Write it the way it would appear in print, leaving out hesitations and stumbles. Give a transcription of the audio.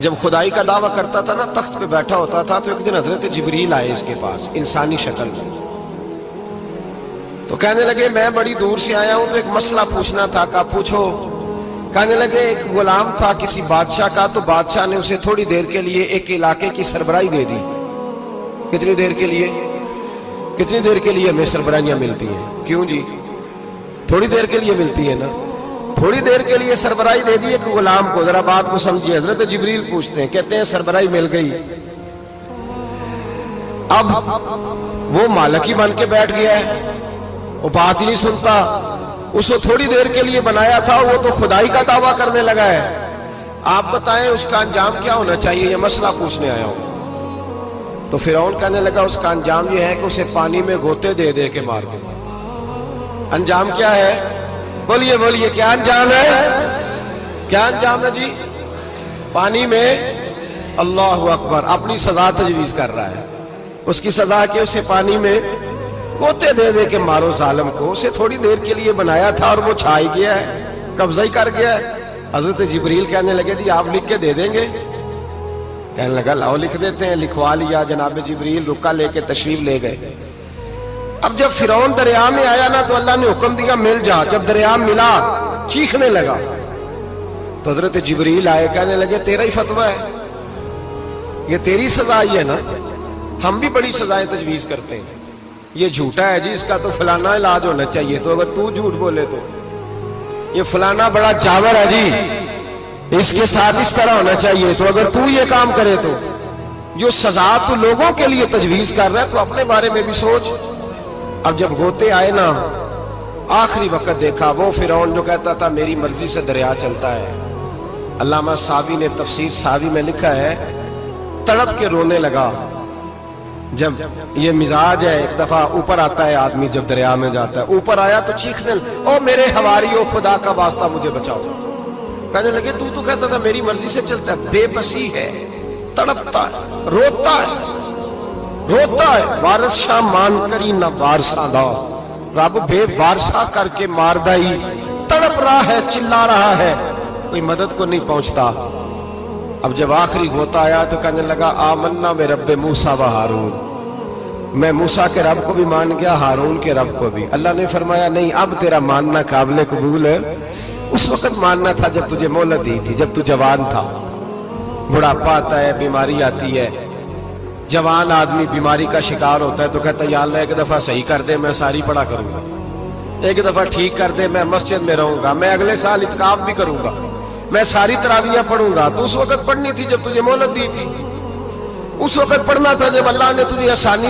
جب خدائی کا دعویٰ کرتا تھا نا، تخت پہ بیٹھا ہوتا تھا تو ایک دن حضرت جبریل آئے اس کے پاس انسانی شکل میں، تو کہنے لگے میں بڑی دور سے آیا ہوں تو ایک مسئلہ پوچھنا تھا۔ کہا پوچھو۔ کہنے لگے ایک غلام تھا کسی بادشاہ کا، تو بادشاہ نے اسے تھوڑی دیر کے لیے ایک علاقے کی سربراہی دے دی۔ کتنی دیر کے لیے؟ کتنی دیر کے لیے ہمیں سربراہیاں ملتی ہیں؟ کیوں جی؟ تھوڑی دیر کے لیے ملتی ہے نا، تھوڑی دیر کے لیے سربراہی دے دی ایک غلام کو۔ ذرا بات کو سمجھیے، حضرت جبریل پوچھتے ہیں، کہتے ہیں سربراہی مل گئی، اب وہ مالک ہی بن کے بیٹھ گیا ہے، وہ بات ہی نہیں سنتا، اس کو تھوڑی دیر کے لیے بنایا تھا، وہ تو خدائی کا دعویٰ کرنے لگا ہے۔ آپ بتائیں اس کا انجام کیا ہونا چاہیے؟ یہ مسئلہ پوچھنے آیا ہوں۔ تو فرعون کہنے لگا اس کا انجام یہ ہے کہ اسے پانی میں غوطے دے دے کے مار دے۔ انجام کیا ہے؟ بولیے بولیے، کیا انجام ہے؟ کیا انجام ہے جی؟ پانی میں، اللہ اکبر، اپنی سزا تجویز کر رہا ہے۔ اس کی سزا کہ اسے پانی میں غوطے دے دے کے مارو ظالم کو۔ اسے تھوڑی دیر کے لیے بنایا تھا اور وہ چھا ہی گیا ہے، قبضہ ہی کر گیا ہے۔ حضرت جبریل کہنے لگے جی آپ لکھ کے دے دیں گے؟ کہنے لگا لاؤ لکھ دیتے ہیں۔ لکھوا لیا، جناب جبریل رکا لے کے تشریف لے گئے۔ اب جب فرعون دریا میں آیا نا تو اللہ نے حکم دیا مل جا۔ جب دریا ملا چیخنے لگا تو حضرت جبریل آئے، کہنے لگے تیرا ہی فتویٰ ہے، یہ تیری سزا ہی ہے نا، ہم بھی بڑی سزائیں تجویز کرتے ہیں، یہ جھوٹا ہے جی، اس کا تو فلانا علاج ہونا چاہیے، تو اگر تو جھوٹ بولے تو یہ فلانا بڑا جاور ہے جی، اس کے ساتھ اس طرح ہونا چاہیے، تو اگر تو یہ کام کرے تو جو سزا تو لوگوں کے لیے تجویز کر رہا ہے تو اپنے بارے میں بھی سوچ۔ اب جب غوطے آئے نا، آخری وقت دیکھا وہ فرعون جو کہتا تھا میری مرضی سے دریا چلتا ہے، علامہ صاوی نے تفسیر صاوی میں لکھا ہے تڑپ کے رونے لگا۔ جب یہ مزاج ہے، ایک دفعہ اوپر آتا ہے آدمی جب دریا میں جاتا ہے، اوپر آیا تو چیخنے او میرے حواریو خدا کا واسطہ مجھے بچاؤ۔ کہنے لگے تو کہتا تھا میری مرضی سے چلتا ہے۔ بے بسی ہے، تڑپتا ہے، روتا ہے، روتا ہے، وارث شاہ مان کری نہ وارثہ دا، رب بے وارثہ کر کے مار دائی، تڑپ رہا ہے، چلا رہا ہے، کوئی مدد کو نہیں پہنچتا۔ اب جب آخری ہوتا آیا تو کہنے لگا آمنا میں رب موسیٰ و ہارون، میں موسیٰ کے رب کو بھی مان گیا، ہارون کے رب کو بھی۔ اللہ نے فرمایا نہیں، اب تیرا ماننا قابل قبول ہے، اس وقت ماننا تھا جب تجھے مہلت دی تھی، جب تو جوان تھا۔ بڑھاپا آتا ہے، بیماری آتی ہے، جوان آدمی بیماری کا شکار ہوتا ہے تو کہتا ہے یا اللہ ایک دفعہ صحیح کر دے، میں ساری پڑھا کروں گا، ایک دفعہ ٹھیک کر دے، میں مسجد میں رہوں گا، میں اگلے سال اعتکاف بھی کروں گا، میں ساری تراویحیں پڑھوں گا۔ تو اس وقت پڑھنی تھی جب تجھے مہلت دی تھی، اس وقت پڑھنا تھا جب اللہ نے تجھے آسانی